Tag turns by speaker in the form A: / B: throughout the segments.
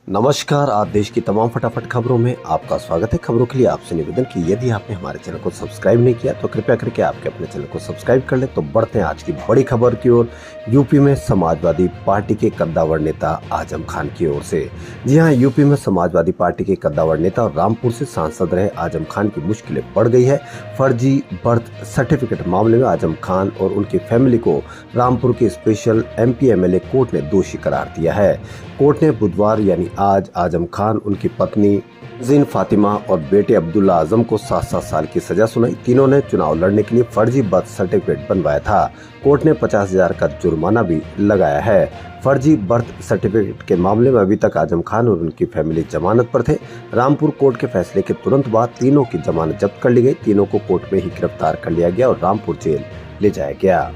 A: नमस्कार। आज देश की तमाम फटाफट खबरों में आपका स्वागत है। खबरों के लिए आपसे निवेदन कि यदि आपने हमारे चैनल को सब्सक्राइब नहीं किया तो कृपया करके आपके अपने चैनल को सब्सक्राइब कर लें। तो बढ़ते हैं आज की बड़ी खबर की ओर। यूपी में समाजवादी पार्टी के कद्दावर नेता आजम खान की ओर से। जी हां, यूपी में समाजवादी पार्टी के कद्दावर नेता और रामपुर से सांसद रहे आजम खान की मुश्किलें बढ़ गई है। फर्जी बर्थ सर्टिफिकेट मामले में आजम खान और उनकी फैमिली को रामपुर के स्पेशल MP MLA कोर्ट ने दोषी करार दिया है। कोर्ट ने बुधवार यानी आज आजम खान, उनकी पत्नी जीन फातिमा और बेटे अब्दुल्ला आजम को 7-7 साल की सजा सुनाई। तीनों ने चुनाव लड़ने के लिए फर्जी बर्थ सर्टिफिकेट बनवाया था। कोर्ट ने 50,000 का जुर्माना भी लगाया है। फर्जी बर्थ सर्टिफिकेट के मामले में अभी तक आजम खान और उनकी फैमिली जमानत पर थे। रामपुर कोर्ट के फैसले के तुरंत बाद तीनों की जमानत जब्त कर ली गई। तीनों को कोर्ट में ही गिरफ्तार कर लिया गया और रामपुर जेल ले जाया गया।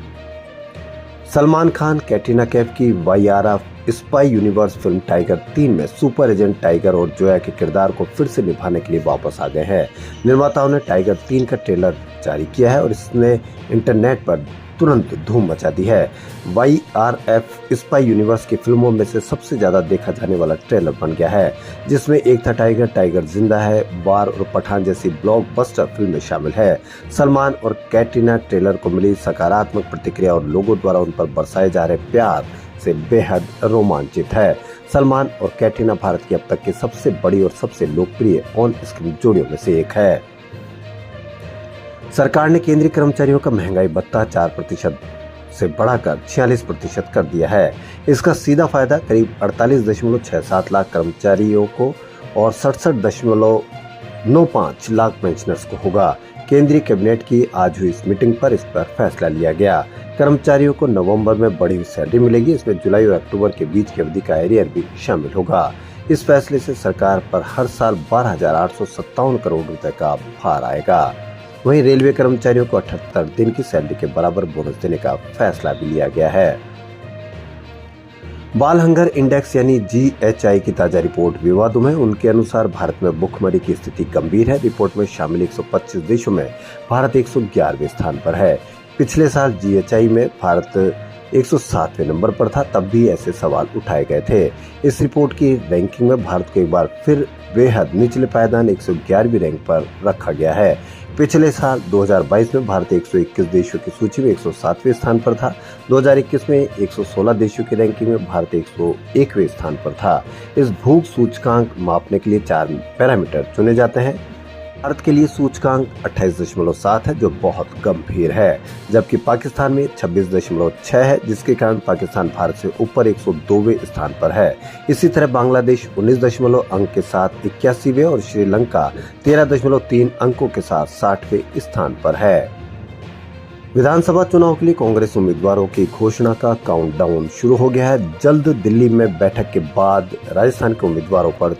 A: सलमान खान कैटरीना कैफ की वाइयारा स्पाई यूनिवर्स फिल्म टाइगर 3 में सुपर एजेंट टाइगर और जोया के किरदार को फिर से निभाने के लिए वापस आ गए हैं। निर्माताओं ने टाइगर 3 का ट्रेलर जारी किया है और इसने इंटरनेट पर तुरंत धूम मचा दी है। YRF स्पाई यूनिवर्स की फिल्मों में से सबसे ज्यादा देखा जाने वाला ट्रेलर बन गया है, जिसमें एक था टाइगर, टाइगर जिंदा है, वार और पठान जैसी ब्लॉकबस्टर फिल्में शामिल है। सलमान और कैटरीना ट्रेलर को मिली सकारात्मक प्रतिक्रिया और लोगों द्वारा उन पर बरसाए जा रहे प्यार से बेहद रोमांचित है। सलमान और कैटरीना भारत की अब तक की सबसे बड़ी और सबसे लोकप्रिय ऑन स्क्रीन जोड़ियों में से एक है। सरकार ने केंद्रीय कर्मचारियों का महंगाई भत्ता 4% से बढ़ाकर 46% कर दिया है। इसका सीधा फायदा करीब 48.67 लाख कर्मचारियों को और 67.95 लाख पेंशनर्स को होगा। केंद्रीय कैबिनेट की आज हुई इस मीटिंग पर इस पर फैसला लिया गया। कर्मचारियों को नवंबर में बढ़ी हुई सैलरी मिलेगी। इसमें जुलाई और अक्टूबर के बीच की अवधि का एरियर भी शामिल होगा। इस फैसले से सरकार पर हर साल 12,857 करोड़ रुपए का भार आएगा। वहीं रेलवे कर्मचारियों को 78 दिन की सैलरी के बराबर बोनस देने का फैसला भी लिया गया है। बाल हंगर इंडेक्स यानी GHI की ताजा रिपोर्ट विवादों में। उनके अनुसार भारत में भुखमरी की स्थिति गंभीर है। रिपोर्ट में शामिल 125 देशों में भारत 111वें स्थान पर है। पिछले साल GHI में भारत 107वें नंबर पर था, तब भी ऐसे सवाल उठाए गए थे। इस रिपोर्ट की रैंकिंग में भारत को एक बार फिर बेहद निचले पायदान 111वीं रैंक पर रखा गया है। पिछले साल 2022 में भारत 121 देशों की सूची में 107वें स्थान पर था। 2021 में 116 देशों की रैंकिंग में भारत 101वें स्थान पर था। इस भूख सूचकांक मापने के लिए 4 पैरामीटर चुने जाते हैं। भारत के लिए सूचकांक 28.7 है, जो बहुत गंभीर है, जबकि पाकिस्तान में 26.6 है, जिसके कारण पाकिस्तान भारत से ऊपर 102वें स्थान पर है। इसी तरह बांग्लादेश 19 अंक के साथ 81वें और श्रीलंका 13.3 अंकों के साथ 60वें स्थान पर है। विधानसभा चुनाव के लिए कांग्रेस उम्मीदवारों की घोषणा का काउंटडाउन शुरू हो गया है। जल्द दिल्ली में बैठक के बाद राजस्थान के उम्मीदवारों पर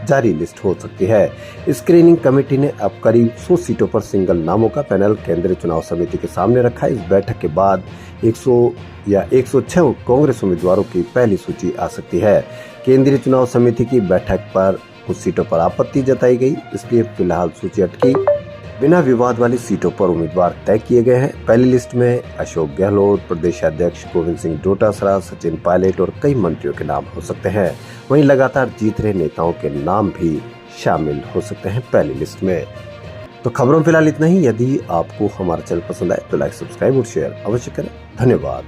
A: जारी लिस्ट हो सकती है। स्क्रीनिंग कमेटी ने अब करीब 100 सीटों पर सिंगल नामों का पैनल केंद्रीय चुनाव समिति के सामने रखा है। इस बैठक के बाद 100 या 106 कांग्रेस उम्मीदवारों की पहली सूची आ सकती है। केंद्रीय चुनाव समिति की बैठक पर कुछ सीटों पर आपत्ति जताई गई, इसलिए फिलहाल सूची अटकी। बिना विवाद वाली सीटों पर उम्मीदवार तय किए गए हैं। पहली लिस्ट में अशोक गहलोत, प्रदेश अध्यक्ष गोविंद सिंह डोटासरा, सचिन पायलट और कई मंत्रियों के नाम हो सकते हैं। वहीं लगातार जीत रहे नेताओं के नाम भी शामिल हो सकते हैं पहली लिस्ट में। तो खबरों फिलहाल इतना ही। यदि आपको हमारा चैनल पसंद आए तो लाइक, सब्सक्राइब और शेयर अवश्य करें। धन्यवाद।